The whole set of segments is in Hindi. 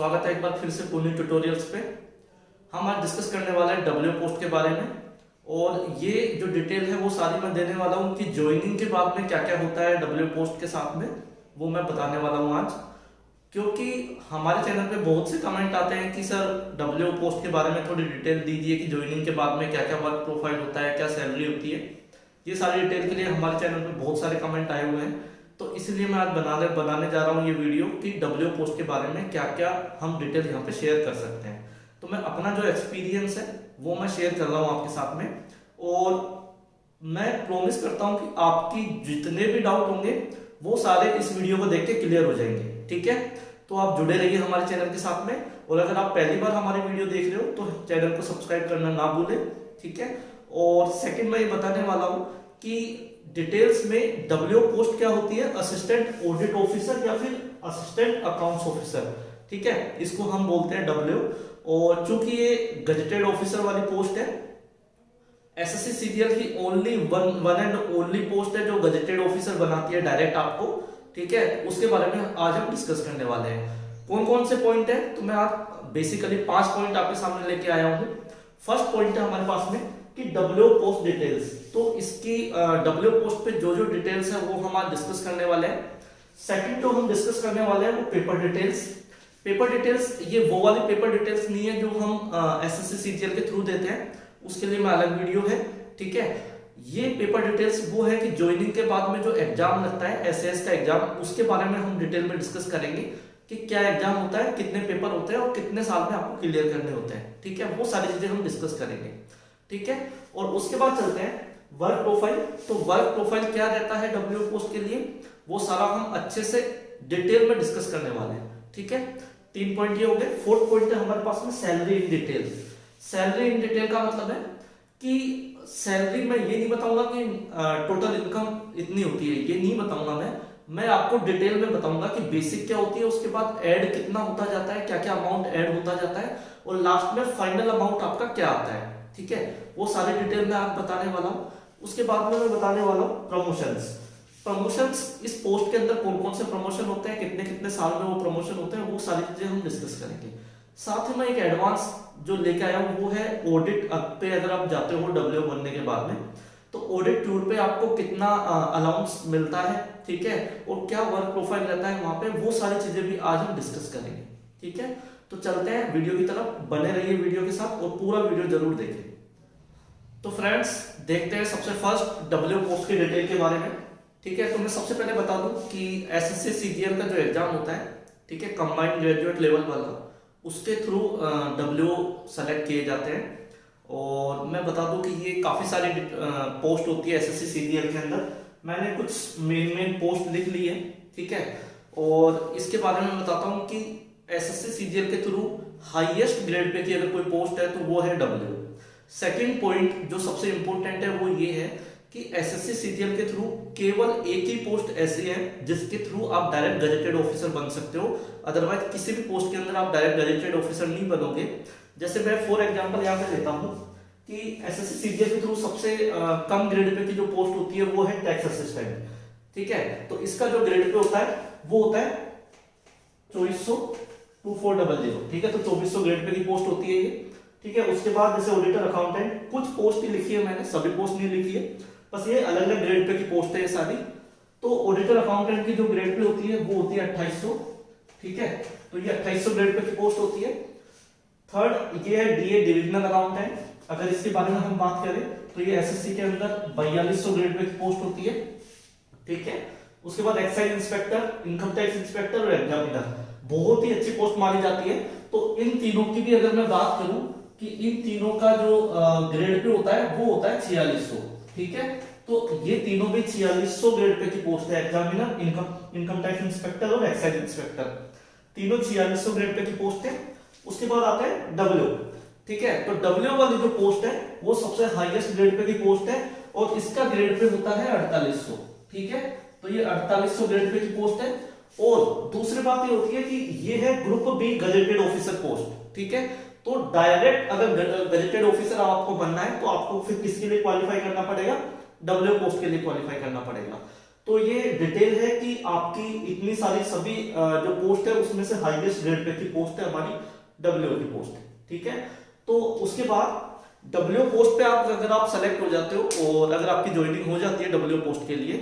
स्वागत है एक बार फिर से पूर्ण ट्यूटोरियल्स पे। हम आज डिस्कस करने वाले हैं डब्ल्यू पोस्ट के बारे में और ये जो डिटेल है वो सारी मैं देने वाला हूँ कि ज्वाइनिंग के बाद में क्या क्या होता है डब्ल्यू पोस्ट के साथ में, वो मैं बताने वाला हूँ आज। क्योंकि हमारे चैनल पे बहुत से कमेंट आते हैं कि सर डब्ल्यू पोस्ट के बारे में थोड़ी डिटेल दीजिए कि ज्वाइनिंग के बाद में क्या क्या वर्क प्रोफाइल होता है, क्या सैलरी होती है। ये सारी डिटेल के लिए हमारे चैनल पे बहुत सारे कमेंट आए हुए हैं, तो इसलिए मैं आज बनाने जा रहा हूँ ये वीडियो कि डब्ल्यू पोस्ट के बारे में क्या क्या हम डिटेल यहाँ पे शेयर कर सकते हैं। तो मैं अपना जो एक्सपीरियंस है वो मैं शेयर कर रहा हूँ आपके साथ में, और मैं प्रॉमिस करता हूँ कि आपकी जितने भी डाउट होंगे वो सारे इस वीडियो को देख के क्लियर हो जाएंगे। ठीक है, तो आप जुड़े रहिए हमारे चैनल के साथ में, और अगर आप पहली बार हमारी वीडियो देख रहे हो तो चैनल को सब्सक्राइब करना ना भूलें। ठीक है, और सेकंड मैं ये बताने वाला हूँ कि डिटेल्स में डब्ल्यू पोस्ट क्या होती है, असिस्टेंट ऑडिट ऑफिसर या फिर असिस्टेंट अकाउंट्स ऑफिसर। ठीक है, इसको हम बोलते हैं डब्ल्यू, और चूंकि ये गजेटेड ऑफिसर वाली पोस्ट है, एसएससी सीजीएल की only one and only post है जो गजेटेड ऑफिसर बनाती है डायरेक्ट आपको। ठीक है, उसके बारे में आज हम डिस्कस करने वाले हैं। कौन कौन से पॉइंट है, तो मैं आज बेसिकली 5 पॉइंट आपके सामने लेके आया हूं। फर्स्ट पॉइंट है हमारे पास में कि डब्ल्यू पोस्ट डिटेल्स, तो इसकी डब्ल्यू पोस्ट पे जो जो डिटेल्स है वो हम आज डिस्कस करने वाले हैं। सेकंड जो हम डिस्कस करने वाले हैं वो पेपर डिटेल्स। पेपर डिटेल्स ये वो वाली पेपर डिटेल्स नहीं है जो हम एसएससी सीजीएल के थ्रू देते हैं, उसके लिए मैं अलग वीडियो है। ठीक है, ये पेपर डिटेल्स वो है कि ज्वाइनिंग के बाद में जो एग्जाम लगता है एसएएस का एग्जाम, उसके बारे में हम डिटेल में डिस्कस करेंगे कि क्या एग्जाम होता है, कितने पेपर होते हैं और कितने साल में आपको क्लियर करने होते हैं। ठीक है, वो सारी चीजें हम डिस्कस करेंगे। ठीक है, और उसके बाद चलते हैं वर्क प्रोफाइल। तो वर्क प्रोफाइल क्या रहता है डब्ल्यू पोस्ट के लिए, वो सारा हम अच्छे से डिटेल में डिस्कस करने वाले हैं। ठीक है, 3 पॉइंट ये हो गए। फोर्थ पॉइंट है हमारे पास में salary in detail. Salary in detail का मतलब है कि सैलरी मैं ये नहीं बताऊंगा कि टोटल इनकम इतनी होती है, ये नहीं बताऊंगा मैं आपको डिटेल में बताऊंगा कि बेसिक क्या होती है, उसके बाद ऐड कितना होता जाता है, क्या क्या अमाउंट ऐड होता जाता है, और लास्ट में फाइनल अमाउंट आपका क्या आता है। ठीक है, वो सारी डिटेल में आप बताने वाला हूं। उसके बाद में मैं बताने वाला हूं प्रमोशंस। प्रमोशंस इस पोस्ट के अंदर कौन कौन से प्रमोशन होते हैं, कितने कितने साल में वो प्रमोशन होते हैं, वो सारी चीजें हम डिस्कस करेंगे। साथ ही में एक एडवांस जो लेके आया हूं वो है ऑडिट पे। अगर आप जाते हो डब्ल्यू बनने के बाद में, तो ऑडिट टूर पे आपको कितना अलाउंस मिलता है, ठीक है, और क्या वर्क प्रोफाइल रहता है वहां पे, वो सारी चीजें भी आज हम डिस्कस करेंगे। ठीक है, तो चलते हैं वीडियो की तरफ, बने रहिए वीडियो के साथ और पूरा वीडियो जरूर देखें। तो फ्रेंड्स देखते हैं सबसे फर्स्ट डब्ल्यू पोस्ट की डिटेल के बारे में। ठीक है, तो मैं सबसे पहले बता दूं कि एसएससी सीजीएल का जो एग्जाम होता है, ठीक है, कंबाइंड ग्रेजुएट लेवल वाला, उसके थ्रू डब्ल्यू सेलेक्ट किए जाते हैं। और मैं बता दूं कि ये काफी सारी पोस्ट होती है एसएससी सीजीएल के अंदर। मैंने कुछ मेन पोस्ट लिख ली है। ठीक है, और इसके बारे में बताता हूं कि एसएससी सीजीएल के थ्रू हाईएस्ट ग्रेड पे की अगर कोई पोस्ट है तो वो है डब्ल्यू। सेकंड पॉइंट जो सबसे इंपॉर्टेंट है वो ये है कि एसएससी सीजीएल के थ्रू केवल एक ही पोस्ट ऐसी है जिसके थ्रू आप डायरेक्ट गजेटेड ऑफिसर बन सकते हो, अदरवाइज किसी भी पोस्ट के अंदर आप डायरेक्ट गजेटेड ऑफिसर नहीं बनोगे। जैसे मैं फॉर एग्जांपल यहाँ पे लेता हूँ कि एसएससी सीजीएल के थ्रू सबसे कम ग्रेड पे की जो पोस्ट होती है वो है टैक्स असिस्टेंट। ठीक है, तो इसका जो ग्रेड पे होता है वो होता है 2400। ठीक है, तो 2400 ग्रेड पे की पोस्ट होती है ये। ठीक है, उसके बाद जैसे ऑडिटर अकाउंटेंट, कुछ पोस्ट ही लिखी है मैंने, सभी पोस्ट नहीं लिखी है, बस ये अलग अलग ग्रेड पे की पोस्ट है ये सारी। तो ऑडिटर अकाउंटेंट की जो ग्रेड पे होती है वो होती है 2800। ठीक है, तो ये 2800 ग्रेड पे की पोस्ट होती है। थर्ड ये है डीए डिविजनल अकाउंटेंट। अगर इसके बारे में हम बात करें तो ये एसएससी के अंदर 4200 ग्रेड पे की पोस्ट होती है। ठीक है, उसके बाद excise inspector, income tax inspector और एग्जामिनर, बहुत ही अच्छी पोस्ट मानी जाती है। तो इन तीनों की भी अगर मैं बात करूं कि इन तीनों का जो ग्रेड पे होता है वो होता है 4600। ठीक है, तो ये तीनों भी 4600 ग्रेड पे की पोस्ट है, एग्जामिनर, इनकम टैक्स इंस्पेक्टर और एक्साइज इंस्पेक्टर, तीनों 4600 ग्रेड पे की पोस्ट है। उसके बाद आता है डब्ल्यू। ठीक है, तो डब्ल्यू वाली जो पोस्ट है वो सबसे हाईएस्ट ग्रेड पे की पोस्ट है और इसका ग्रेड पे होता है 4800। ठीक है, तो ये 4800 ग्रेड पे की पोस्ट है। और दूसरी बात ये होती है कि ये है group B gazetted officer post. ठीक है, तो डायरेक्ट अगर गजेटेड ऑफिसर आपको बनना है तो आपको फिर किसके लिए क्वालिफाई करना पड़ेगा, डब्ल्यू पोस्ट के लिए क्वालिफाई करना पड़ेगा। तो ये डिटेल है कि आपकी इतनी सारी सभी जो पोस्ट है उसमें से हाईएस्ट ग्रेड पे की पोस्ट है हमारी डब्ल्यू की पोस्ट, ठीक है। तो उसके बाद डब्ल्यू पोस्ट पे अगर आप सेलेक्ट हो जाते हो और अगर आपकी ज्वाइनिंग हो जाती है डब्ल्यू पोस्ट के लिए,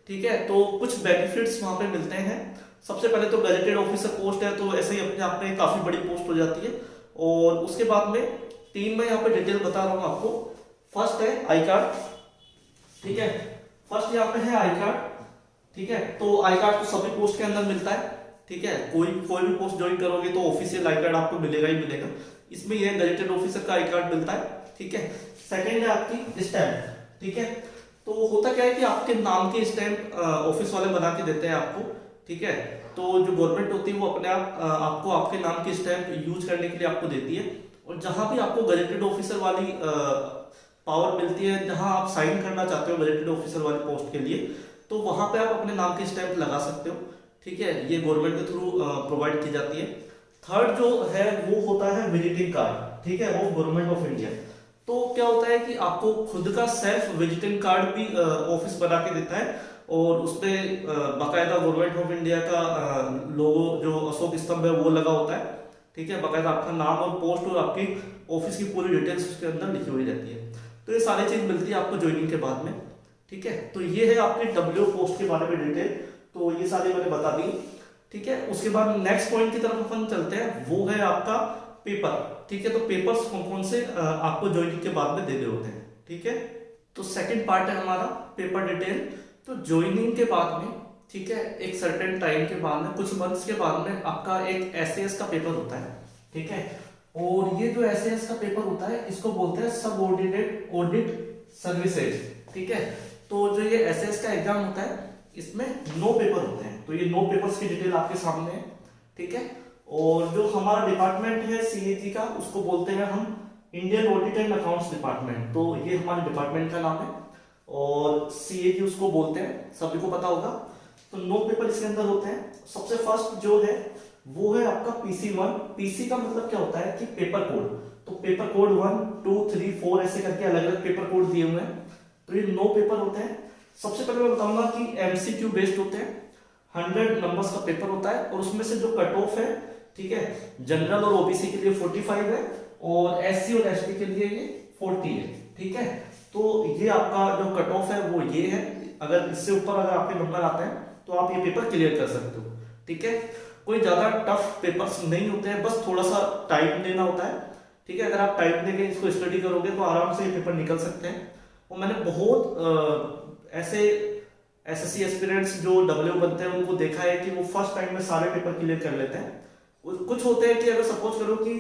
ठीक है, तो कुछ बेनिफिट्स वहां पे मिलते हैं। सबसे पहले तो गजेटेड ऑफिसर पोस्ट है, तो ऐसे ही अपने आप में काफी बड़ी पोस्ट हो जाती है। और उसके बाद में 3 में यहाँ पे डिटेल बता रहा हूँ आपको। फर्स्ट है आई कार्ड, ठीक है, फर्स्ट यहाँ पे है आई कार्ड, ठीक है। तो आई कार्ड तो सभी पोस्ट के अंदर मिलता है, ठीक है, कोई भी पोस्ट ज्वाइन करोगे तो ऑफिशियल आई कार्ड आपको मिलेगा ही मिलेगा। इसमें यह गजेटेड ऑफिसर का आई कार्ड मिलता है, ठीक है। सेकंड है आपकी स्टैम्प, ठीक है। तो होता क्या है कि आपके नाम की स्टैम्प ऑफिस वाले बना के देते हैं आपको, ठीक है। तो जो गवर्नमेंट होती है वो अपने आप आपको आपके नाम की स्टैम्प यूज करने के लिए आपको देती है। और जहां भी आपको गजेटेड ऑफिसर वाली पावर मिलती है, जहां आप साइन करना चाहते हो गजेटेड ऑफिसर वाली पोस्ट के लिए, तो वहां पे आप अपने नाम की स्टैंप लगा सकते हो, ठीक है। ये गवर्नमेंट के थ्रू प्रोवाइड की जाती है। थर्ड जो है वो होता है विजिटिंग कार्ड, ठीक है, वो गवर्नमेंट ऑफ इंडिया। तो क्या होता है कि आपको खुद का सेल्फ विजिटिंग कार्ड भी ऑफिस बना के देता है, और उसमें बाकायदा गवर्नमेंट ऑफ इंडिया का लोगो जो अशोक स्तंभ है वो लगा होता है, ठीक है। बाकायदा आपका नाम और पोस्ट और आपकी ऑफिस की पूरी डिटेल्स उसके अंदर लिखी हुई रहती है। तो ये सारी चीज मिलती है आपको ज्वाइनिंग के बाद में, ठीक है। तो ये है आपकी डब्ल्यू पोस्ट के बारे में डिटेल, तो ये सारी मैंने बता दी, ठीक है। उसके बाद नेक्स्ट पॉइंट की तरफ अपन चलते हैं, वो है आपका पेपर, ठीक है। तो पेपर्स कौन कौन से आपको ज्वाइनिंग के बाद में देने होते हैं, ठीक है। तो सेकंड पार्ट है हमारा पेपर डिटेल। तो ज्वाइनिंग के बाद में, ठीक है, एक सर्टेन टाइम के बाद में, कुछ मंथ्स के बाद में आपका एक एसएएस का पेपर होता है, ठीक है। और ये जो एसएएस का पेपर होता है इसको बोलते हैं सबऑर्डिनेट ऑडिट सर्विसेज, ठीक है। तो जो ये एसएएस का एग्जाम होता है इसमें 9 पेपर होते हैं। तो ये 9 पेपर्स की डिटेल आपके सामने है, ठीक है। और जो हमारा डिपार्टमेंट है सीएजी का, उसको बोलते हैं हम Indian audit and accounts department. तो ये हमारे डिपार्टमेंट का नाम है, और सीएजी उसको बोलते हैं, सभी को पता होगा। तो 9 पेपर इसके अंदर होते हैं। सबसे फर्स्ट जो है वो है आपका PC1। पीसी का मतलब क्या होता है कि पेपर कोड। तो पेपर कोड 1, 2, 3, 4 ऐसे करके अलग अलग पेपर कोड दिए हुए हैं। तो ये 9 पेपर होते हैं। सबसे पहले मैं बताऊंगा कि एमसीक्यू बेस्ड होते हैं, 100 नंबर्स का पेपर होता है, और उसमें से जो कट ऑफ है, ठीक है, जनरल और ओबीसी के लिए 45 है, और एससी और एसटी के लिए ये 40 है, ठीक है। तो ये आपका जो कट ऑफ है वो ये है। अगर इससे ऊपर अगर आपके नंबर आते हैं तो आप ये पेपर क्लियर कर सकते हो, ठीक है। कोई ज्यादा टफ पेपर्स नहीं होते हैं, बस थोड़ा सा टाइम देना होता है, ठीक है। अगर आप टाइम देके इसको स्टडी करोगे तो आराम से ये पेपर निकल सकते हैं। और मैंने बहुत ऐसे एसएससी एस्पिरेंट्स जो डब्ल्यू बनते हैं उनको देखा है कि वो फर्स्ट टाइम में सारे पेपर क्लियर कर लेते हैं। कुछ होते हैं कि अगर सपोज करो कि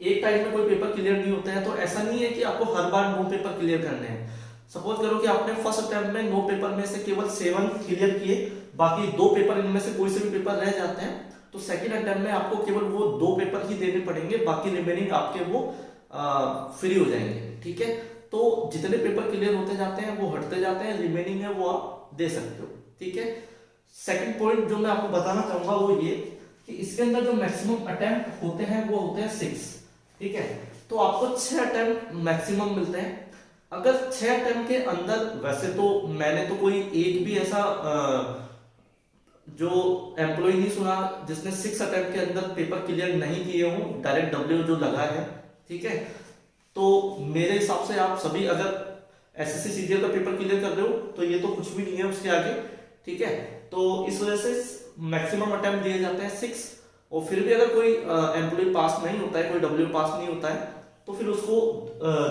एक टाइम में कोई पेपर क्लियर नहीं होता है, तो ऐसा नहीं है कि आपको हर बार 9 पेपर क्लियर करने हैं। सपोज करो कि आपने फर्स्ट अटेम्प्ट में 9 पेपर में से केवल 7 क्लियर किए, बाकी 2 पेपर इनमें से कोई से भी पेपर रह जाते हैं, तो सेकंड अटेम्प्ट में आपको केवल वो 2 पेपर ही देने पड़ेंगे, बाकी रिमेनिंग आपके वो फ्री हो जाएंगे, ठीक है। तो जितने पेपर क्लियर होते जाते हैं वो हटते जाते हैं, रिमेनिंग है वो आप दे सकते हो, ठीक है। सेकंड पॉइंट जो मैं आपको बताना चाहूंगा वो ये कि इसके अंदर जो मैक्सिमम अटेम्प्ट होते हैं वो होते हैं 6, ठीक है। तो आपको 6 अटेम्प्ट मैक्सिमम मिलते हैं। अगर 6 अटेम्प्ट के अंदर, वैसे तो मैंने तो कोई एक भी ऐसा जो एम्प्लॉय नहीं सुना जिसने 6 अटेम्प्ट के अंदर पेपर क्लियर नहीं किए हो, डायरेक्ट डब्ल्यू जो लगा है, ठीक है। तो मेरे हिसाब से आप सभी अगर एसएससी सीजीएल का पेपर क्लियर कर रहे हो तो ये तो कुछ भी नहीं है उसके आगे, ठीक है। तो इस वजह से मैक्सिमम अटेम्प्ट दिए जाते हैं 6। और फिर भी अगर कोई एम्प्लॉय पास नहीं होता है, कोई डब्ल्यू पास नहीं होता है, तो फिर उसको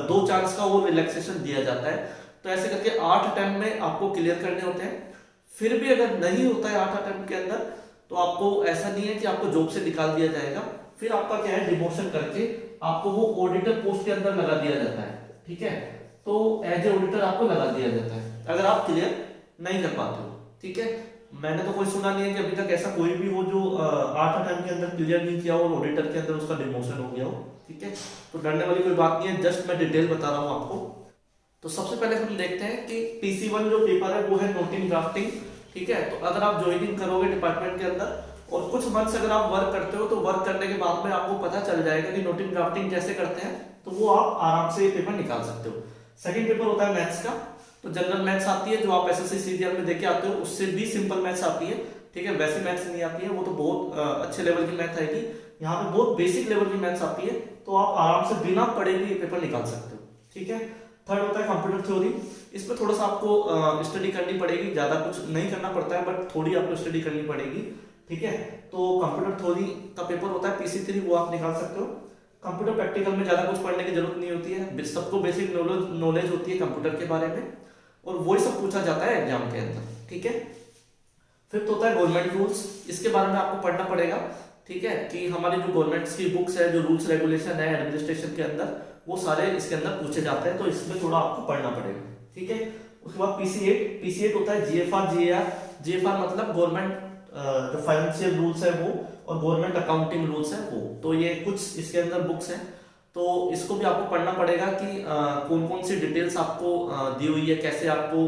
2 चांस का वो रिलैक्सेशन दिया जाता है। तो ऐसे करके 8 अटेम्प्ट में आपको क्लियर करने होते हैं। फिर भी अगर नहीं होता है 8 अटेम्प्ट के अंदर, तो आपको ऐसा नहीं है कि आपको जॉब से निकाल दिया जाएगा, फिर आपका क्या है डिमोशन करके आपको वो ऑडिटर पोस्ट के अंदर लगा दिया जाता है, ठीक है। तो एज ए ऑडिटर आपको लगा दिया जाता है अगर आप क्लियर नहीं कर पाते हो, ठीक है। मैंने तो कोई सुना नहीं है कि अभी तक ऐसा कोई भी हो जो 8 अटेम्प्ट के अंदर क्लियर नहीं किया और ऑडिटर के अंदर उसका डिमोशन हो गया हो, ठीक है। तो डरने वाली कोई बात नहीं है, जस्ट मैं डिटेल बता रहा हूँ आपको। तो सबसे पहले हम देखते हैं कि PC1 जो पेपर है वो है नोटिंग ड्राफ्टिंग, ठीक है। तो अगर आप ज्वाइनिंग करोगे डिपार्टमेंट के अंदर और कुछ मंथ्स अगर आप वर्क करते हो, तो वर्क करने के बाद में आपको पता चल जाएगा कि नोटिंग ड्राफ्टिंग कैसे करते हैं, तो वो आप आराम से ये पेपर निकाल सकते हो। सेकंड पेपर होता है मैथ्स का, तो जनरल मैथ्स आती है जो आप एसएससी सीजीएल में देके आते हो, उससे भी सिंपल मैथ्स आती है, ठीक है, वैसी मैथ्स नहीं आती है, वो तो बहुत अच्छे लेवल की मैथ आएगी। यहाँ पे बहुत बेसिक लेवल की मैथ्स आती है, तो आप आराम से बिना पढ़े भी ये पेपर निकाल सकते हो, ठीक है। थर्ड होता है कंप्यूटर थ्योरी। इसमें थोड़ा सा आपको स्टडी करनी पड़ेगी, ज्यादा कुछ नहीं करना पड़ता है, बट थोड़ी आपको स्टडी करनी पड़ेगी, ठीक है। तो कंप्यूटर थ्योरी का पेपर होता है PC3, वो आप निकाल सकते हो। कंप्यूटर प्रैक्टिकल में ज्यादा कुछ पढ़ने की जरूरत नहीं होती है, सबको बेसिक नॉलेज होती है कंप्यूटर के बारे में, और वही सब पूछा जाता है एग्जाम के अंदर, ठीक है। फिफ्थ होता है गवर्नमेंट रूल्स। इसके बारे में आपको पढ़ना पड़ेगा, ठीक है, कि हमारी जो गवर्नमेंट की बुक्स है, जो रूल्स रेगुलेशन है एडमिनिस्ट्रेशन के अंदर, वो सारे इसके अंदर पूछे जाते हैं, तो इसमें थोड़ा आपको पढ़ना पड़ेगा, ठीक है। उसके बाद PC8 होता है GFR मतलब गवर्नमेंट जो फाइनेंशियल रूल्स है वो, और गवर्नमेंट अकाउंटिंग रूल्स है वो। तो ये कुछ इसके अंदर बुक्स हैं, तो इसको भी आपको पढ़ना पड़ेगा कि कौन कौन सी डिटेल्स आपको दी हुई है, कैसे आपको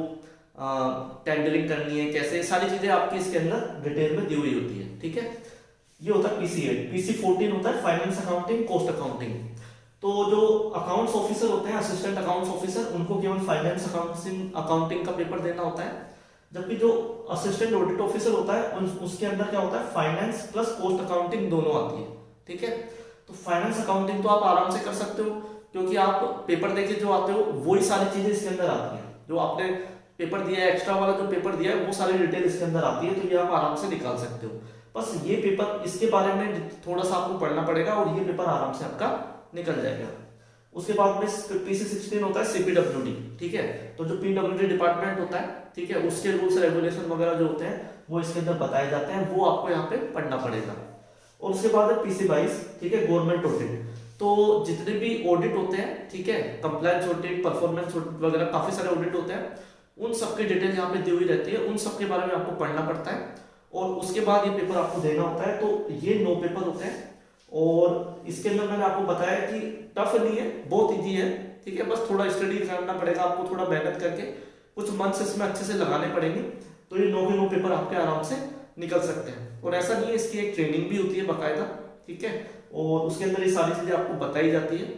टेंडरिंग करनी है, कैसे सारी चीजें आपकी इसके अंदर डिटेल में दी हुई होती है, ठीक है। ये होता है PC8। PC14 होता है फाइनेंस अकाउंटिंग, कॉस्ट अकाउंटिंग। तो जो अकाउंट्स ऑफिसर होते हैं, असिस्टेंट अकाउंट्स ऑफिसर, उनको केवल फाइनेंस अकाउंटिंग का पेपर देना होता है, जबकि जो असिस्टेंट ऑडिट ऑफिसर होता है उसके अंदर क्या होता है, फाइनेंस प्लस कॉस्ट अकाउंटिंग दोनों आती है, ठीक है। तो फाइनेंस अकाउंटिंग तो आप आराम से कर सकते हो, क्योंकि आप पेपर देके जो आते हो वही सारी चीजें इसके अंदर आती है, जो आपने पेपर दिया है, एक्स्ट्रा वाला जो पेपर दिया है वो सारी डिटेल इसके अंदर आती है, तो ये आप आराम से निकाल सकते हो। बस ये पेपर, इसके बारे में थोड़ा सा आपको पढ़ना पड़ेगा, और ये पेपर आराम से आपका निकल जाएगा। उसके बाद में PC16 होता है CPWD, ठीक है। तो जो PWD डिपार्टमेंट होता है, ठीक है, उसके रूल्स रेगुलेशन वगैरह जो होते हैं वो इसके अंदर बताए जाते हैं, वो आपको यहाँ पे पढ़ना पड़ेगा। और उसके बाद है PC22, ठीक है, गवर्नमेंट ऑडिट। तो जितने भी ऑडिट होते हैं, ठीक है, कंप्लायंस ऑडिट, परफॉर्मेंस ऑडिट वगैरह, काफी सारे ऑडिट होते हैं, उन सबकी डिटेल यहाँ पे दी हुई रहती है, उन सबके बारे में आपको पढ़ना पड़ता है, और उसके बाद ये पेपर आपको देना होता है। तो ये 9 पेपर होते हैं, और इसके अंदर मैंने आपको बताया कि टफ नहीं है, बहुत इजी है, ठीक है। बस थोड़ा स्टडी करना पड़ेगा आपको, थोड़ा मेहनत करके कुछ मंथ्स इसमें अच्छे से लगाने पड़ेंगे, तो ये 9 के 9 पेपर आपके आराम से निकल सकते हैं। और ऐसा नहीं है, इसकी एक ट्रेनिंग भी होती है बाकायदा, ठीक है, और उसके अंदर ये सारी चीजें आपको बताई जाती है,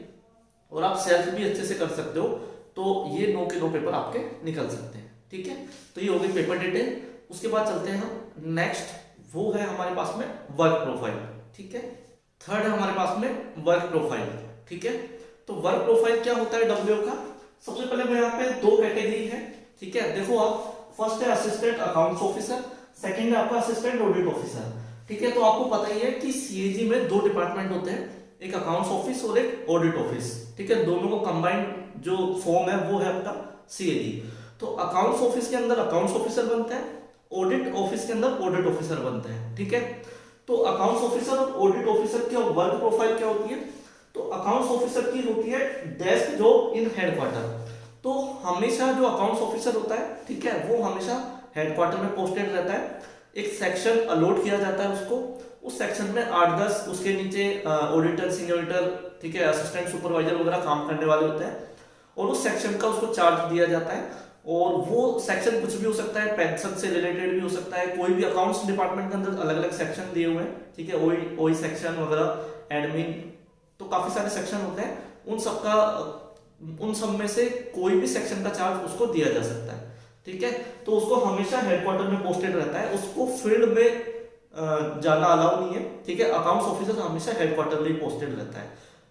और आप सेल्फ भी अच्छे से कर सकते हो। तो ये 9 के 9 पेपर आपके निकल सकते हैं, ठीक है। तो ये हो गई पेपर डिटेल। उसके बाद चलते हैं हम नेक्स्ट, वो है हमारे पास में वर्क प्रोफाइल, ठीक है। थर्ड है हमारे पास में वर्क प्रोफाइल, ठीक है। तो वर्क प्रोफाइल क्या होता है डब्ल्यू का? सबसे पहले मैं यहाँ पे 2 कैटेगरी है, ठीक है। देखो आप, फर्स्ट है असिस्टेंट अकाउंट्स ऑफिसर, सेकंड है आपका असिस्टेंट ऑडिट ऑफिसर, ठीक है। तो आपको पता ही है कि CAG में 2 डिपार्टमेंट होते हैं, एक अकाउंट्स ऑफिस और एक ऑडिट ऑफिस, ठीक है। दोनों को कंबाइंड जो फॉर्म है वो है आपका CAG। तो अकाउंट्स ऑफिस के अंदर अकाउंट्स ऑफिसर बनते हैं, ऑडिट ऑफिस के अंदर ऑडिट ऑफिसर बनते हैं, ठीक है। तो अकाउंट्स ऑफिसर और ऑडिट ऑफिसर की वर्क प्रोफाइल क्या होती है? तो अकाउंट्स ऑफिसर की होती है डेस्क जॉब इन हेडक्वार्टर। तो हमेशा जो अकाउंट्स ऑफिसर होता है, ठीक है, वो हमेशा हेडक्वार्टर में पोस्टेड रहता है। एक सेक्शन अलॉट किया जाता है उसको, उस सेक्शन में 8-10 उसके नीचे ऑडिटर, सीनियर ऑडिटर, ठीक है, असिस्टेंट सुपरवाइजर वगैरह काम करने वाले होते हैं, और उस सेक्शन का उसको चार्ज दिया जाता है। और वो सेक्शन कुछ भी हो सकता है, पेंशन से रिलेटेड भी हो सकता है, कोई भी अकाउंट्स डिपार्टमेंट के अंदर अलग अलग सेक्शन दिए हुए हैं, ठीक है, ओई सेक्शन वगैरह, एडमिन, तो काफी सारे सेक्शन होते हैं। उन सब में से कोई भी सेक्शन का चार्ज उसको दिया जा सकता है, ठीक है। तो उसको हमेशा हेडक्वार्टर में पोस्टेड रहता है, उसको फील्ड में जाना अलाउ नहीं है, ठीक है। अकाउंट्स ऑफिसर हमेशा हेडक्वार्टर में पोस्टेड रहता है।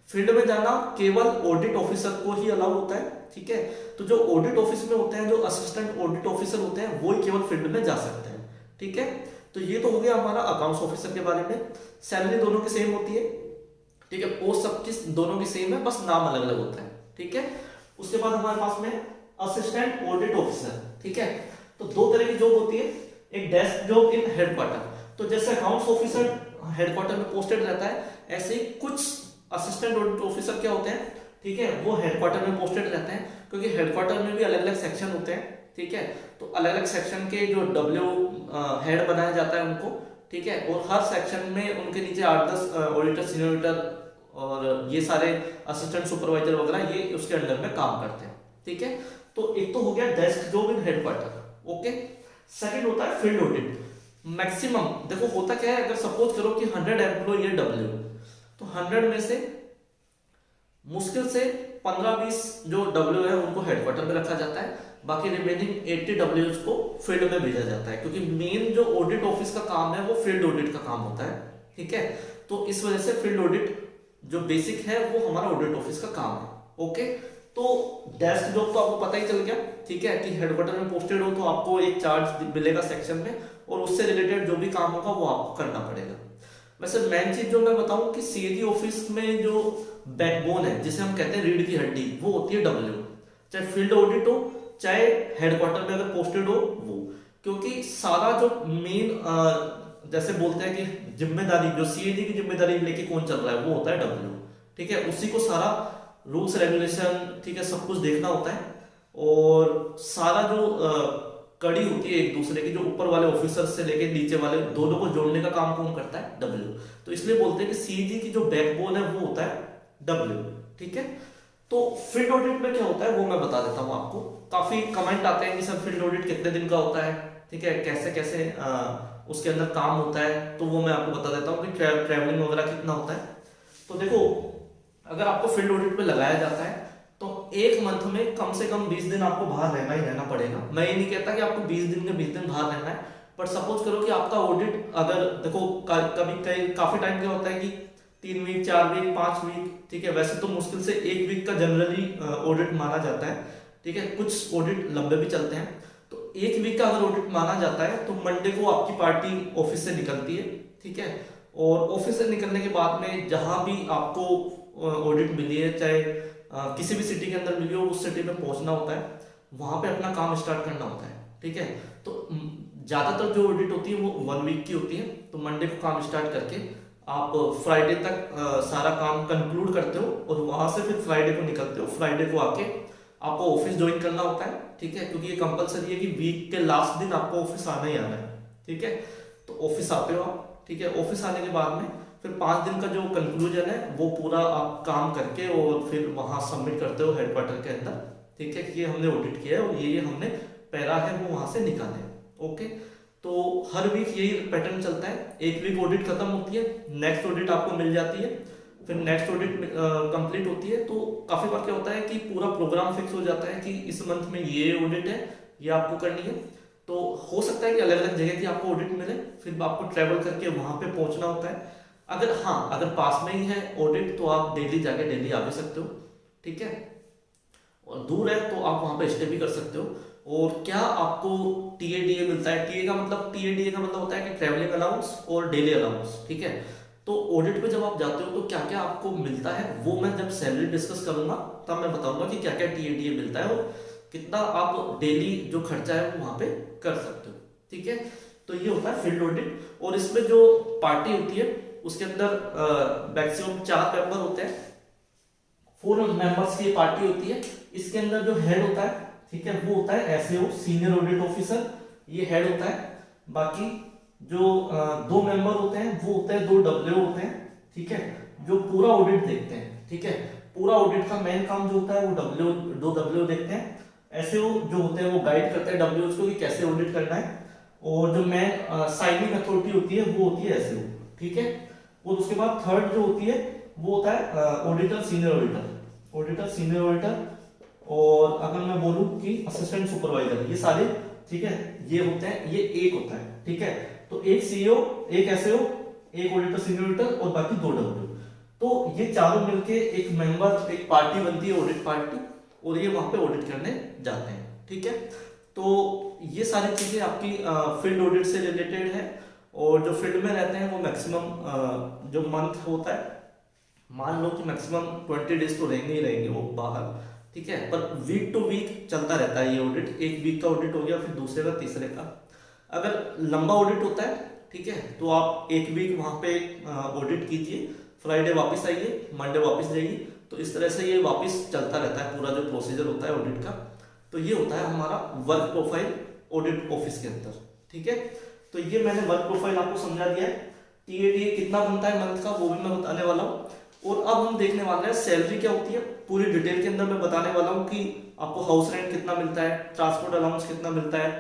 फील्ड में जाना केवल ऑडिट ऑफिसर को ही अलाउ होता है, ठीक है। तो जो ऑडिट ऑफिस में होते हैं, जो असिस्टेंट ऑडिट ऑफिसर होते हैं, वो ही केवल फील्ड में जा सकते हैं, ठीक है। तो ये तो हो गया हमारा अकाउंट्स ऑफिसर के बारे में। सैलरी दोनों की सेम होती है, ठीक है, पोस्ट सबकी दोनों की सेम है, बस नाम अलग अलग होता है, ठीक है। उसके बाद हमारे पास में असिस्टेंट ऑडिट ऑफिसर, ठीक है। तो 2 तरह की जॉब होती है, एक डेस्क जॉब इन हेडक्वार्टर। तो जैसे अकाउंट्स ऑफिसर हेडक्वार्टर में पोस्टेड रहता है, ऐसे ही कुछ असिस्टेंट ऑडिट ऑफिसर क्या होते हैं, ठीक है, वो हेडक्वार्टर में पोस्टेड रहते हैं, क्योंकि हेडक्वार्टर में भी अलग अलग सेक्शन होते हैं, ठीक है। तो अलग अलग सेक्शन के जो डब्ल्यू हेड बनाया जाता है उनको, ठीक है, और हर सेक्शन में उनके नीचे 8-10 ऑडिटर, सीनियर ऑडिटर और ये सारे असिस्टेंट सुपरवाइजर वगैरह, ये उसके अंडर में काम करते हैं, ठीक है। तो एक तो हो गया desk job in headquarter, okay. Second होता है फील्ड ऑडिट। मैक्सिमम देखो होता क्या है, अगर सपोज करो कि 100 एम्प्लॉय है डब्ल्यू, तो 100 में से मुश्किल से 15-20 जो डब्ल्यू है उनको हेडक्वार्टर में रखा जाता है, बाकी रिमेनिंग 80 डब्ल्यूज को फील्ड में भेजा जाता है, क्योंकि मेन जो ऑडिट ऑफिस का काम है वो फील्ड ऑडिट का काम होता है। ठीक है, तो इस वजह से फील्ड ऑडिट जो बेसिक है वो हमारा ऑडिट ऑफिस का काम है। ओके, तो डेस्क जॉब तो आपको पता ही चल गया। ठीक है, कि हेडक्वार्टर में पोस्टेड हो तो आपको एक चार्ज मिलेगा सेक्शन में, और उससे रिलेटेड जो भी काम होगा वो आपको करना पड़ेगा। वैसे मेन चीज जो मैं बताऊं कि सीएजी ऑफिस में जो बैकबोन है, जिसे हम कहते हैं रीढ़ की हड्डी, वो होती है डब्ल्यू, चाहे फील्ड ऑडिट हो चाहे हेडक्वार्टर में अगर पोस्टेड हो वो, क्योंकि सारा जो मेन जैसे बोलते हैं कि जिम्मेदारी, जो सीएजी की जिम्मेदारी लेके कौन चल रहा है वो होता है डब्ल्यू। ठीक है, उसी को सारा रूल्स रेगुलेशन, ठीक है, सब कुछ देखना होता है, और सारा जो कड़ी होती है एक दूसरे की, जो ऊपर वाले ऑफिसर से लेके नीचे वाले दोनों को जोड़ने का काम कौन करता है? डब्ल्यू। तो इसलिए बोलते हैं कि सीएजी की जो बैकबोन है वो होता है डब्ल्यू। ठीक है, तो फील्ड ऑडिट में क्या होता है वो मैं बता देता हूं आपको। काफी कमेंट आते हैं कि सर फील्ड ऑडिट कितने दिन का होता है, ठीक है, कैसे कैसे उसके अंदर काम होता है, तो वो मैं आपको बता देता हूँ कि ट्रैवलिंग वगैरह कितना होता है। तो देखो, अगर आपको फील्ड ऑडिट पे लगाया जाता है तो एक मंथ में कम से कम 20 दिन आपको बाहर रहना ही रहना पड़ेगा। मैं ये नहीं कहता कि आपको 20 दिन के 20 दिन बाहर रहना है, पर सपोज करो कि आपका ऑडिट, अगर देखो कभी काफी टाइम क्या होता है कि 3 वीक, 4 वीक, 5 वीक, ठीक है, वैसे तो मुश्किल से 1 वीक का जनरली ऑडिट माना जाता है। ठीक है, कुछ ऑडिट लंबे भी चलते हैं, तो 1 वीक का अगर ऑडिट माना जाता है तो मंडे को आपकी पार्टी ऑफिस से निकलती है। ठीक है, और ऑफिस से निकलने के बाद में जहां भी आपको ऑडिट मिली है, चाहे किसी भी सिटी के अंदर मिली हो, उस सिटी में पहुंचना होता है, वहां पे अपना काम स्टार्ट करना होता है। ठीक है, तो ज्यादातर जो ऑडिट होती है वो 1 वीक की होती है, तो मंडे को काम स्टार्ट करके आप फ्राइडे तक सारा काम कंक्लूड करते हो, और वहां से फिर फ्राइडे को निकलते हो। फ्राइडे को आके आपको ऑफिस ज्वाइन करना होता है। ठीक है, क्योंकि ये कंपलसरी है कि वीक के लास्ट दिन आपको ऑफिस आना ही आना है। ठीक है, तो ऑफिस आते हो आप। ठीक है, ऑफिस आने के बाद में फिर 5 दिन का जो कंक्लूजन है वो पूरा आप काम करके और फिर वहां सबमिट करते हो हेडक्वार्टर के अंदर। ठीक है, कि ये हमने ऑडिट किया है और ये हमने पैरा है वो वहां से निकाले। ओके, तो हर वीक यही पैटर्न चलता है। 1 वीक ऑडिट खत्म होती है, नेक्स्ट ऑडिट आपको मिल जाती है, फिर नेक्स्ट ऑडिट कंप्लीट होती है। तो काफी बार क्या होता है कि पूरा प्रोग्राम फिक्स हो जाता है कि इस मंथ में ये ऑडिट है, ये आपको करनी है। तो हो सकता है कि अलग अलग जगह की आपको ऑडिट मिले, फिर आपको ट्रेवल करके वहां पे पहुंचना होता है। अगर पास में ही है ऑडिट तो आप डेली जाके डेली आ भी सकते हो। ठीक है, और दूर है तो आप वहां पे स्टे भी कर सकते हो। और क्या आपको टीएडीए मिलता है? टीए का मतलब होता है कि ट्रैवलिंग अलाउंस और डेली अलाउंस। ठीक है, तो ऑडिट पे जब आप जाते हो तो क्या क्या आपको मिलता है वो मैं जब सैलरी डिस्कस करूंगा तब मैं बताऊंगा कि क्या क्या टीएडीए मिलता है और कितना आप डेली जो खर्चा है वो वहां पे कर सकते हो। ठीक है, तो ये होता है फील्ड ऑडिट। और इसमें जो पार्टी होती है उसके अंदर मैक्सिमम 4 मेंबर होते हैं, 4 मेंबर्स की पार्टी होती है। इसके अंदर जो हेड होता है, ठीक है, वो होता है एसएओ, सीनियर ऑडिट ऑफिसर, ये हेड होता है। बाकी जो 2 मेंबर होते हैं वो होते हैं 2 डब्ल्यू होते हैं। ठीक है, जो पूरा ऑडिट देखते हैं। ठीक है, पूरा ऑडिट का मेन काम जो होता है वो 2 डब्ल्यू देखते हैं। एसएओ जो होते हैं वो गाइड करते हैं डब्ल्यूज को कि कैसे ऑडिट करना है, और जो मेन साइनिंग अथॉरिटी होती है वो होती है एसएओ। ठीक है, और उसके बाद थर्ड जो होती है वो होता है ऑडिटर, सीनियर ऑडिटर, और अगर मैं बोलूं कि असिस्टेंट सुपरवाइजर, ये सारे, ठीक है, ये होते हैं, ये एक होता है। ठीक है, तो एक सीईओ, एक एसएओ, एक ऑडिटर, सीनियर ऑडिटर और बाकी 2 डब्ल्यू। तो ये चारों मिलके एक मेंबर, एक पार्टी बनती है, ऑडिट पार्टी, और ये वहां पे ऑडिट करने जाते हैं। ठीक है, तो ये सारी चीजें आपकी फील्ड ऑडिट से रिलेटेड है। और जो फील्ड में रहते हैं वो मैक्सिमम जो मंथ होता है, मान लो कि मैक्सिमम 20 डेज तो रहेंगे ही रहेंगे वो बाहर। ठीक है, पर वीक टू वीक चलता रहता है ये ऑडिट। 1 वीक का ऑडिट हो गया, फिर दूसरे का, तीसरे का। अगर लंबा ऑडिट होता है, ठीक है, तो आप 1 वीक वहां पे ऑडिट कीजिए, फ्राइडे वापस आइए, मंडे वापस जाइए। तो इस तरह से ये वापस चलता रहता है पूरा जो प्रोसीजर होता है ऑडिट का। तो ये होता है हमारा वर्क प्रोफाइल ऑडिट ऑफिस के अंदर। ठीक है, तो ये मैंने वर्क प्रोफाइल आपको समझा दिया है। टीएडीए कितना बनता है मंथ का वो भी मैं बताने वाला हूँ। और अब हम देखने वाले हैं सैलरी क्या होती है, पूरी डिटेल के अंदर मैं बताने वाला हूँ कि आपको हाउस रेंट कितना मिलता है, ट्रांसपोर्ट अलाउंस कितना मिलता है,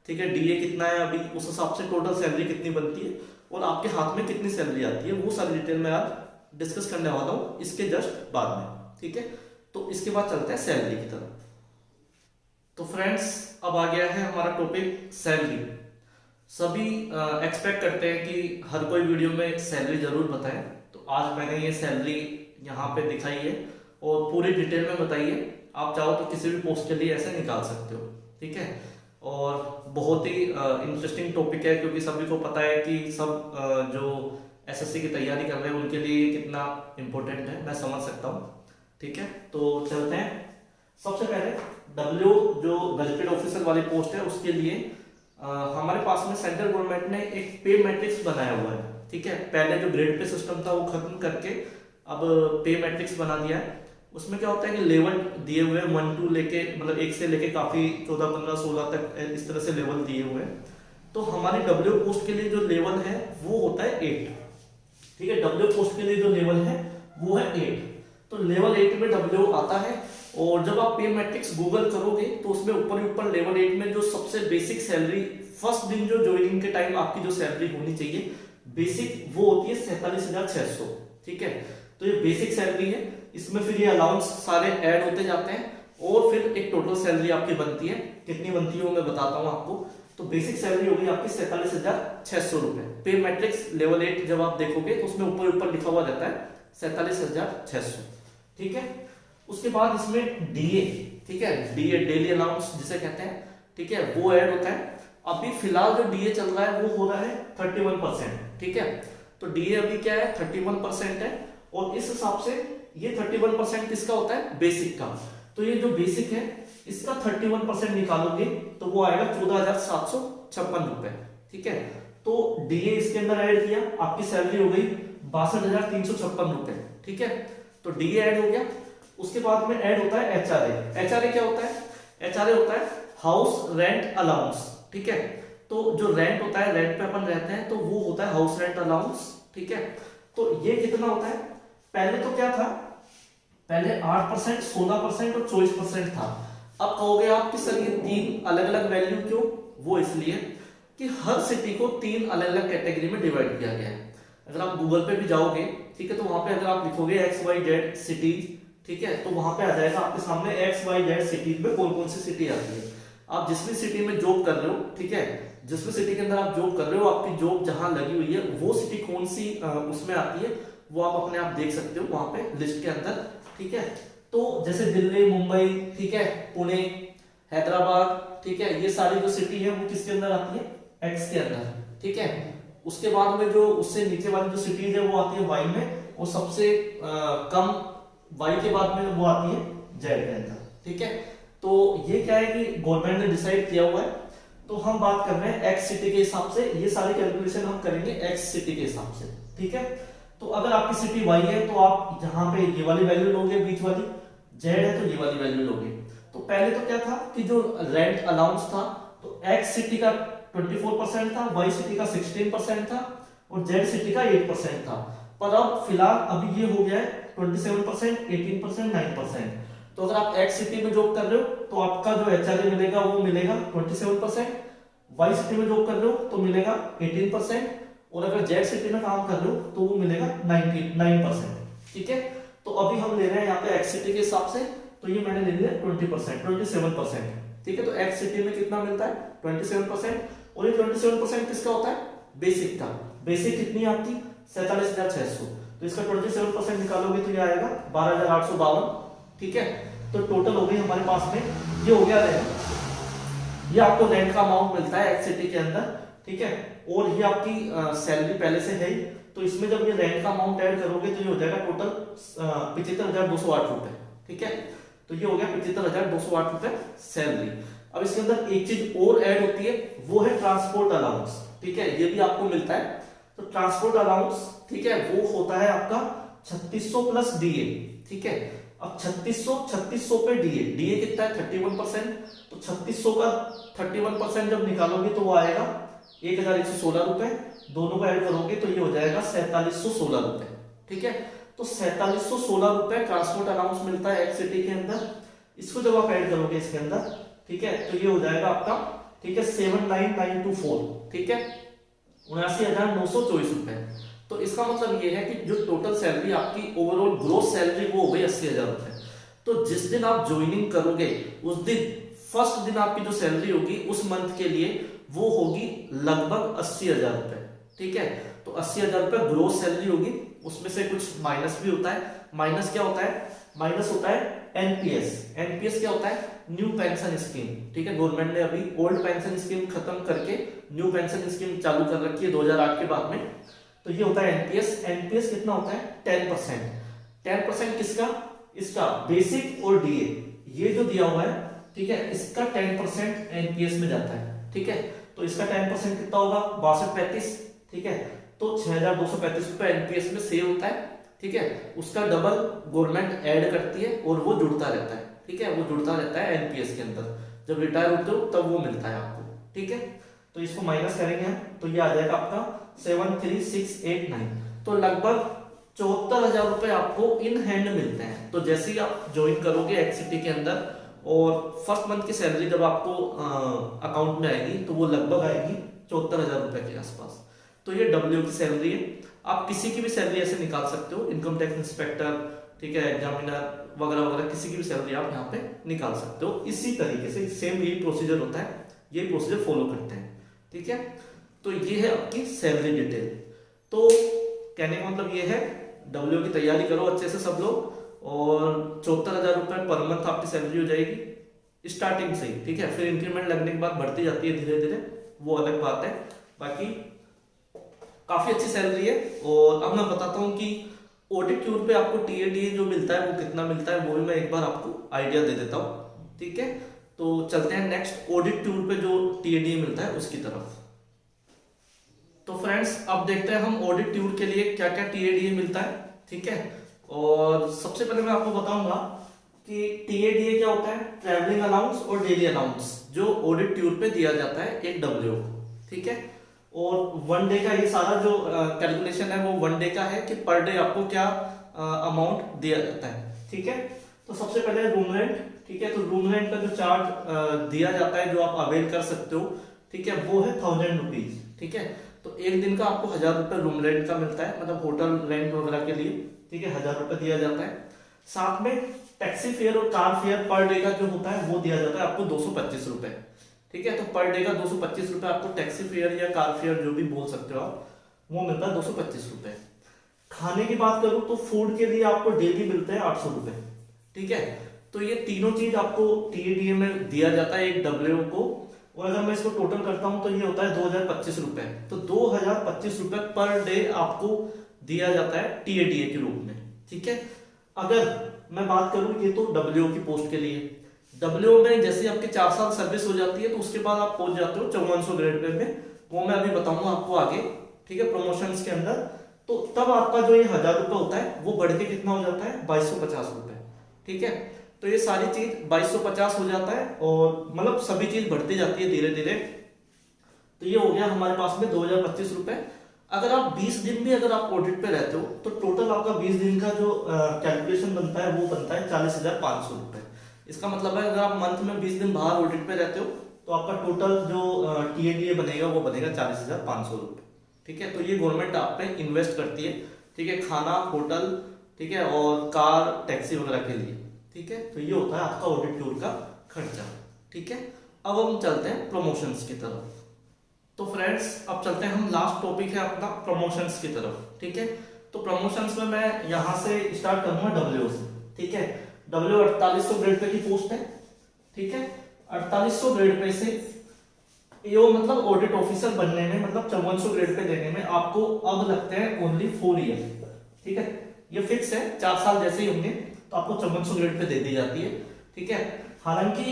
ठीक है, डीए कितना है अभी, उस हिसाब से टोटल सैलरी कितनी बनती है और आपके हाथ में कितनी सैलरी आती है, वो सारी डिटेल मैं आज डिस्कस करने वाला हूँ इसके जस्ट बाद में। ठीक है, तो इसके बाद चलते हैं सैलरी की तरफ। तो फ्रेंड्स, अब आ गया है हमारा टॉपिक सैलरी। सभी एक्सपेक्ट करते हैं कि हर कोई वीडियो में सैलरी जरूर बताए, तो आज मैंने ये सैलरी यहाँ पे दिखाई है और पूरी डिटेल में बताई है। आप चाहो तो किसी भी पोस्ट के लिए ऐसे निकाल सकते हो, ठीक है। और बहुत ही इंटरेस्टिंग टॉपिक है, क्योंकि सभी को पता है कि सब जो एसएससी की तैयारी कर रहे हैं उनके लिए कितना इम्पोर्टेंट है, मैं समझ सकता हूँ, ठीक है। तो चलते हैं। सबसे पहले डब्ल्यू जो गजेटेड ऑफिसर वाली पोस्ट है उसके लिए हमारे पास में सेंट्रल गवर्नमेंट ने एक पे मैट्रिक्स बनाया हुआ है, ठीक है। पहले जो ग्रेड पे सिस्टम था वो खत्म करके अब पे मैट्रिक्स बना दिया है। उसमें क्या होता है कि लेवल दिए हुए हैं 1 2 लेके, मतलब 1 से लेके काफी 14 15 16 तक इस तरह से लेवल दिए हुए हैं। तो हमारी डब्ल्यू पोस्ट के लिए जो लेवल है वो होता है 8, ठीक है। डब्ल्यू पोस्ट के लिए जो लेवल है वो है 8। तो लेवल 8 में डब्ल्यू आता है, और जब आप पे मैट्रिक्स गूगल करोगे तो उसमें ऊपर ही ऊपर लेवल 8 में जो सबसे बेसिक सैलरी फर्स्ट दिन जो ज्वाइनिंग के टाइम आपकी जो सैलरी होनी चाहिए बेसिक, वो होती है 47,600, ठीक है। तो ये बेसिक सैलरी है। इसमें फिर ये अलाउंस सारे ऐड होते जाते हैं और फिर एक टोटल सैलरी आपकी बनती है। कितनी बनती है वो मैं बताता हूँ आपको। तो बेसिक सैलरी होगी आपकी 47,600 रुपए। पे मैट्रिक्स लेवल 8 जब आप देखोगे तो उसमें ऊपर ऊपर लिखा हुआ रहता है 47,600, ठीक है। उसके बाद इसमें डीए, ठीक है, डीए डेली अलाउंस जिसे कहते हैं, ठीक है, वो ऐड होता है। अभी फिलहाल जो डीए चल रहा है वो हो रहा है 31%, ठीक है। तो डीए अभी क्या है 31% है, और इस हिसाब से ये 31% किसका होता है, बेसिक का। तो ये जो बेसिक है इसका 31% निकालोगे तो वो आएगा 14,756 रुपए, ठीक है। तो डीए इसके अंदर ऐड किया, आपकी सैलरी हो गई 62,356 रुपए, ठीक है। तो डीए ऐड हो गया। उसके बाद में ऐड होता है एचआरए। एचआरए क्या होता है, एचआरए होता है हाउस रेंट अलाउंस, ठीक है। तो जो रेंट होता है, रेंट पे अपन रहते हैं, तो वो होता है हाउस रेंट अलाउंस, ठीक है। तो ये कितना होता है, पहले तो क्या था, पहले 8%, 16% और 24% था। अब कहोगे आप कि सर ये 3 अलग अलग वैल्यू क्यों, वो इसलिए कि हर सिटी को 3 अलग अलग कैटेगरी में डिवाइड किया गया है। अगर आप गूगल पे भी जाओगे, ठीक है, तो वहां पे अगर आप लिखोगे XYZ सिटीज, ठीक है, तो वहां पे आ जाएगा आपके सामने XYZ सिटीज में कौन कौन सी सिटी आती है। आप जिस भी सिटी में जॉब कर रहे हो, ठीक है, जिस भी सिटी के अंदर आप जॉब कर रहे हो, आपकी जॉब जहां लगी हुई है वो सिटी कौन सी उसमें आती है, वो आप अपने आप देख सकते हो वहां पे लिस्ट के अंदर, ठीक है। तो जैसे दिल्ली, मुंबई, ठीक है, पुणे, हैदराबाद, ठीक है, ये सारी जो सिटी है वो किसके अंदर आती है, एक्स के अंदर, ठीक है। उसके बाद में जो उससे नीचे वाली जो सिटीज है वो आती है वाई में, और सबसे कम वाई के बाद में वो आती है जेड के अंदर, ठीक है। तो ये क्या है कि गवर्नमेंट ने डिसाइड किया हुआ है। तो हम बात कर रहे हैं एक्स सिटी के हिसाब से, ये सारी कैलकुलेशन हम करेंगे एक्स सिटी के हिसाब से, ठीक है। तो अगर आपकी सिटी वाई है तो आप जहां पे ये वाली वैल्यू लोगे, बीच वाली, जेड है तो ये वाली वैल्यू लोगे। तो पहले तो क्या था कि जो रेंट अलाउंस था, तो एक्स सिटी का 24% था, वाई सिटी का 16% था, और जेड सिटी का 8% था। पर अब फिलहाल अभी ये हो गया है 27%, 18%, 9%। तो अगर आप एक्स सिटी में जॉब कर रहे हो तो आपका जो एचआरए मिलेगा वो मिलेगा 27%, वाई सिटी में जॉब कर रहे हो तो मिलेगा 18%, और अगर जेड सिटी में काम कर रहे हो तो वो मिलेगा 99%, ठीक है। तो अभी हम ले रहे हैं यहाँ पे एक्स सिटी के हिसाब से, तो ये मैंने ले लिया 20%, 27%, ठीक है। तो एक्स सिटी में कितना मिलता है 27%, और ये 27% किसका होता है, बेसिक का। बेसिक कितनी आपकी 47,600, तो इसका 27% निकालोगे तो ये आएगा 12,852, ठीक है। तो टोटल हो गई हमारे पास में, ये हो गया रेंट, ये आपको रेंट का अमाउंट मिलता है एक्स सिटी के अंदर, ठीक है। और ये आपकी सैलरी पहले से है ही, तो इसमें जब ये रेंट का अमाउंट ऐड करोगे तो ये हो जाएगा टोटल 75,208 रुपए, ठीक है। तो ये हो गया 75,208 रुपए सैलरी। अब इसके अंदर एक चीज और ऐड होती है, वो है ट्रांसपोर्ट अलाउंस, ठीक है, ये भी आपको मिलता है। तो ट्रांसपोर्ट अलाउंस, ठीक है, वो होता है आपका 3600 प्लस डीए, ठीक है। अब 3600 पे डीए, डीए कितना है 31%, तो 3600 का 31% जब निकालोगे तो वो आएगा 1,116 रुपए, दोनों को ऐड करोगे तो ये हो जाएगा 4716 रुपए, ठीक है। तो 4716 रुपए ट्रांसपोर्ट अलाउंस मिलता है एक्स सिटी के अंदर। इसको जब आप ऐड करोगे इसके अंदर, ठीक है, तो ये हो जाएगा आपका, ठीक है, 79924, ठीक है, 79,924 रुपए। तो इसका मतलब ये है कि जो टोटल सैलरी आपकी ओवरऑल ग्रोस सैलरी वो हो गई 80,000 रुपए। तो तो जिस दिन आप ज्वाइनिंग करोगे उस दिन फर्स्ट दिन आपकी जो सैलरी होगी उस मंथ के लिए वो होगी लगभग 80,000 रुपए। ठीक है, तो 80,000 रुपए ग्रोस सैलरी होगी, उसमें से कुछ माइनस भी होता है। माइनस क्या होता है? माइनस होता है एनपीएस। एनपीएस क्या होता है? New pension scheme. ठीक है, गवर्नमेंट ने अभी ओल्ड पेंशन स्कीम खत्म करके न्यू पेंशन स्कीम चालू कर रखी है 2008 के बाद में। तो ये होता है एनपीएस। एनपीएस कितना होता है? 10%। 10% किसका? इसका बेसिक और डीए, ये जो दिया हुआ है, ठीक है, इसका 10% एनपीएस में जाता है। ठीक है, तो इसका 10% कितना होगा? 6235। ठीक है, तो 6,235 रुपए एनपीएस में सेव होता है। ठीक है, उसका डबल गवर्नमेंट ऐड करती है और वो जुड़ता रहता है। ठीक है, वो जुड़ता रहता है एनपीएस के अंदर, जब रिटायर होते हो तब वो मिलता है आपको। ठीक है, तो इसको माइनस करेंगे हम तो ये आ जाएगा आपका 73,689। तो लगभग 74,000 रुपए आपको इन हैंड मिलते हैं। तो जैसे ही आप ज्वाइन करोगे एक्सिटी के अंदर और फर्स्ट मंथ की सैलरी जब आपको अकाउंट में आएगी तो वो लगभग आएगी 74,000 रुपए के आसपास। तो ये डब्ल्यू की सैलरी है। आप किसी की भी सैलरी ऐसे निकाल सकते हो, इनकम टैक्स इंस्पेक्टर, ठीक है, एग्जामिनर वगैरह वगैरह, किसी की भी सैलरी आप यहाँ पे निकाल सकते हो। इसी तरीके से सेम यही प्रोसीजर होता है, ये प्रोसीजर फॉलो करते हैं। ठीक है, तो ये है आपकी सैलरी डिटेल। तो कहने का मतलब ये है, डब्ल्यू की तैयारी करो अच्छे से सब लोग, और 74,000 रुपए पर मंथ आपकी सैलरी हो जाएगी स्टार्टिंग से ही। ठीक है, फिर इंक्रीमेंट लगने के बाद बढ़ती जाती है धीरे धीरे, वो अलग बात है। बाकी काफी अच्छी सैलरी है। और अब मैं बताता हूँ कि ऑडिट टूर पे आपको टीएडीए जो मिलता है वो कितना मिलता है, वो भी मैं एक बार आपको आइडिया दे देता हूँ। ठीक है, तो चलते हैं नेक्स्ट ऑडिट टूर पे जो टीएडीए मिलता है उसकी तरफ। तो फ्रेंड्स अब देखते हैं हम ऑडिट टूर के लिए क्या क्या टीएडीए मिलता है। ठीक है, और सबसे पहले मैं आपको बताऊंगा कि टीएडीए क्या होता है, ट्रैवलिंग अलाउंस और डेली अलाउंस, जो ऑडिट टूर पे दिया जाता है एक डब्ल्यू को। ठीक है, और वन डे का ये सारा जो कैलकुलेशन है वो वन डे का है कि पर डे आपको क्या अमाउंट दिया जाता है। ठीक है, तो सबसे पहले रूम रेंट। ठीक है, तो रूम रेंट का जो चार्ज दिया जाता है जो आप अवेल कर सकते हो, ठीक है, वो है 1,000 रुपीज। ठीक है, तो एक दिन का आपको 1,000 रुपए रूम रेंट का मिलता है, मतलब होटल रेंट वगैरह के लिए। ठीक है, 1,000 रुपए दिया जाता है। साथ में टैक्सी फेयर और कार फेयर पर डे का जो होता है वो दिया जाता है आपको 225 रुपए। ठीक है, तो पर डे का 225 रुपए आपको टैक्सी फेयर या कार फेयर जो भी बोल सकते हो आप, वो मिलता है 225 रुपए। खाने की बात करूं तो फूड के लिए आपको डेली मिलते हैं 800 रुपए। ठीक है, तो ये तीनों चीज आपको टीएडीए में दिया जाता है एक डब्ल्यू को। और अगर मैं इसको टोटल करता हूं तो ये होता है 2,025 रुपए। तो 2,025 रुपए पर डे आपको दिया जाता है टीएडीए के रूप में। ठीक है, अगर मैं बात करूं ये तो डब्ल्यू की पोस्ट के लिए, डब्ल्यू में जैसे आपके 4 साल सर्विस हो जाती है तो उसके बाद आप पहुंच जाते हो 5400 ग्रेड पे में, वो मैं अभी बताऊंगा आपको आगे। ठीक है, प्रमोशंस के अंदर, तो तब आपका जो ये 1,000 रुपए होता है वो बढ़ के कितना हो जाता है 2,250 रुपए। ठीक है, तो ये सारी चीज 2,250 हो जाता है, और मतलब सभी चीज बढ़ती जाती है धीरे धीरे। तो ये हो गया हमारे पास में 2,025 रुपए। अगर आप 20 दिन भी अगर आप ऑडिट पे रहते हो तो टोटल आपका 20 दिन का जो कैलकुलेशन बनता है वो बनता है 40,500 रुपए। इसका मतलब है अगर आप मंथ में 20 दिन बाहर ऑडिट पे रहते हो तो आपका टोटल जो टीएडीए बनेगा वो बनेगा 40,500 रुपए। ठीक है, तो ये गवर्नमेंट आप पे इन्वेस्ट करती है। ठीक है, खाना, होटल, ठीक है, और कार, टैक्सी वगैरह के लिए। ठीक है, तो ये होता है आपका ऑडिट टूर का खर्चा। ठीक है, अब हम चलते हैं प्रमोशंस की तरफ। तो फ्रेंड्स अब चलते हैं, हम लास्ट टॉपिक है अपना प्रमोशंस की तरफ। ठीक है, तो प्रमोशंस में मैं यहां से स्टार्ट करूंगा डब्ल्यू से। ठीक है, डब्ल्यू 4800 ग्रेड पे की पोस्ट है। ठीक है, 4800 ग्रेड पे से एओ मतलब ऑडिट ऑफिसर बनने में, मतलब 5400 ग्रेड पे देने में आपको अब लगते हैं ओनली 4 ईयर। ठीक है, ये फिक्स है, 4 साल जैसे ही होंगे तो आपको 5400 ग्रेड पे दे दी जाती है। ठीक है, हालांकि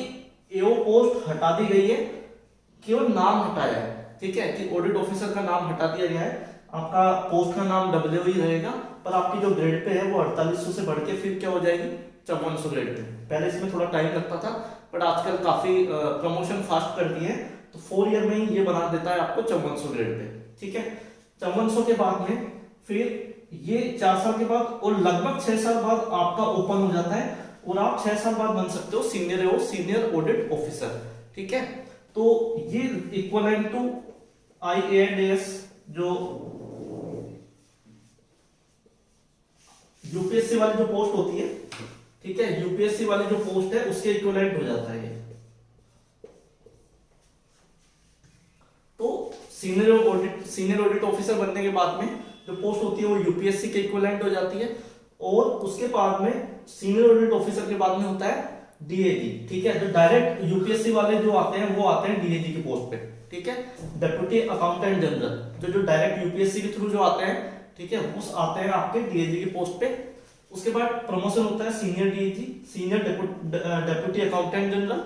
एओ पोस्ट हटा दी गई है, केवल नाम हटाया है। ठीक है, कि ऑडिट ऑफिसर का नाम हटा दिया गया है, आपका पोस्ट का नाम डब्ल्यू ही रहेगा, पर आपकी जो ग्रेड पे है वो 4800 से बढ़ के फिर क्या हो जाएगी 5400 ग्रेड पे। पहले इसमें थोड़ा टाइम लगता था, बट आजकल काफी प्रमोशन फास्ट कर दिए हैं, तो 4 ईयर में ही ये बना देता है आपको 5400 ग्रेड पे। ठीक है, 5400 के बाद में फिर ये 4 साल के बाद और लगभग 6 साल बाद आपका ओपन हो जाता है, और आप 6 साल बाद बन सकते हो सीनियर ऑडिट ऑफिसर। ठीक है, तो ये इक्वलेंट टू IAS जो यूपीएससी वाली जो पोस्ट होती है ठीक है, यूपीएससी वाली जो पोस्ट है उसके इक्विवेलेंट हो जाता है ये। तो सीनियर ऑडिट ऑफिसर बनने के बाद में जो पोस्ट होती है वो यूपीएससी के इक्विवेलेंट हो जाती है, और उसके बाद में सीनियर ऑडिट ऑफिसर के बाद में होता है डीएजी। ठीक है, जो डायरेक्ट यूपीएससी वाले जो आते हैं वो आते हैं डीएजी की पोस्ट पे। ठीक है, डेप्यूटी अकाउंटेंट जनरल जो डायरेक्ट यूपीएससी के थ्रू जो आते हैं, ठीक है, उस आते हैं आपके डीएजी की पोस्ट पे। उसके बाद प्रमोशन होता है senior DAG, senior deputy accountant general,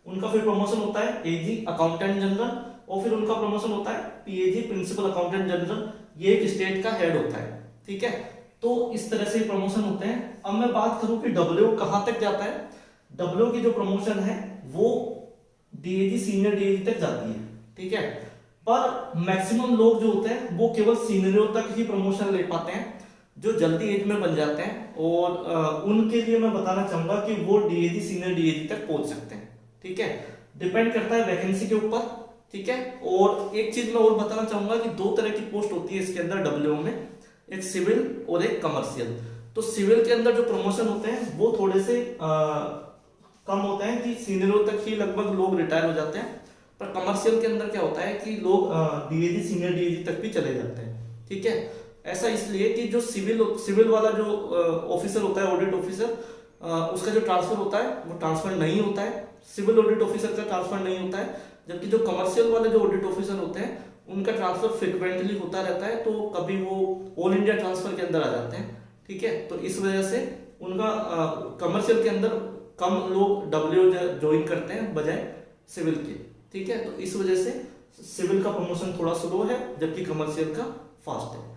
उनका फिर प्रमोशन होता है एजी अकाउंटेंट जनरल, और फिर उनका प्रमोशन होता है पीएजी प्रिंसिपल अकाउंटेंट जनरल। ये एक स्टेट का हेड होता है। ठीक है, तो इस तरह से प्रमोशन होते हैं। अब मैं बात करूं कि डब्ल्यू कहां तक जाता है। डब्ल्यू की जो प्रमोशन है वो डीएजी सीनियर डीएजी तक जाती है। ठीक है, पर मैक्सिमम लोग जो होते हैं वो केवल सीनियरों तक ही प्रमोशन ले पाते हैं, जो जल्दी एज में बन जाते हैं, और उनके लिए मैं बताना चाहूंगा कि वो डीएजी सीनियर डीएजी तक पहुंच सकते हैं। ठीक है, डिपेंड करता है वैकेंसी के ऊपर। ठीक है, और एक चीज मैं और बताना चाहूंगा कि दो तरह की पोस्ट होती है इसके अंदर डब्ल्यू में, एक सिविल और एक कमर्शियल। तो सिविल के अंदर जो प्रमोशन होते हैं वो थोड़े से कम होते हैं कि सीनियरों तक ही लगभग लोग रिटायर हो जाते हैं, पर कमर्शियल के अंदर क्या होता है कि लोग डीएजी सीनियर डीएजी तक भी चले जाते हैं। ठीक है, ऐसा इसलिए कि जो सिविल वाला जो ऑफिसर होता है, ऑडिट ऑफिसर, उसका जो ट्रांसफर होता है वो ट्रांसफर नहीं होता है, सिविल ऑडिट ऑफिसर का ट्रांसफर नहीं होता है। जबकि जो कमर्शियल वाले जो ऑडिट ऑफिसर होते हैं उनका ट्रांसफर फ्रिक्वेंटली होता रहता है, तो कभी वो ऑल इंडिया ट्रांसफर के अंदर आ जाते हैं। ठीक है, तो इस वजह से उनका कमर्शियल के अंदर कम लोग डब्ल्यू ज्वाइन करते हैं बजाय सिविल के। ठीक है, तो इस वजह से सिविल का प्रमोशन थोड़ा स्लो है जबकि कमर्शियल का फास्ट है।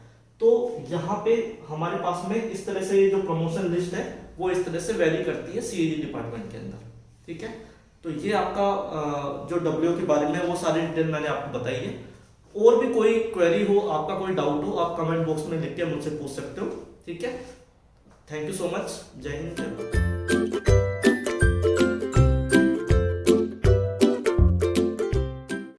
तो यहाँ पे हमारे पास में इस तरह से जो प्रमोशन लिस्ट है वो इस तरह से वैरी करती है सीएजी डिपार्टमेंट के अंदर। ठीक है, तो ये आपका जो डब्ल्यू के बारे में वो सारी डिटेल मैंने आपको बताई है। और भी कोई क्वेरी हो, आपका कोई डाउट हो, आप कमेंट बॉक्स में लिख के मुझसे पूछ सकते हो। ठीक है, थैंक यू सो मच। जय हिंद।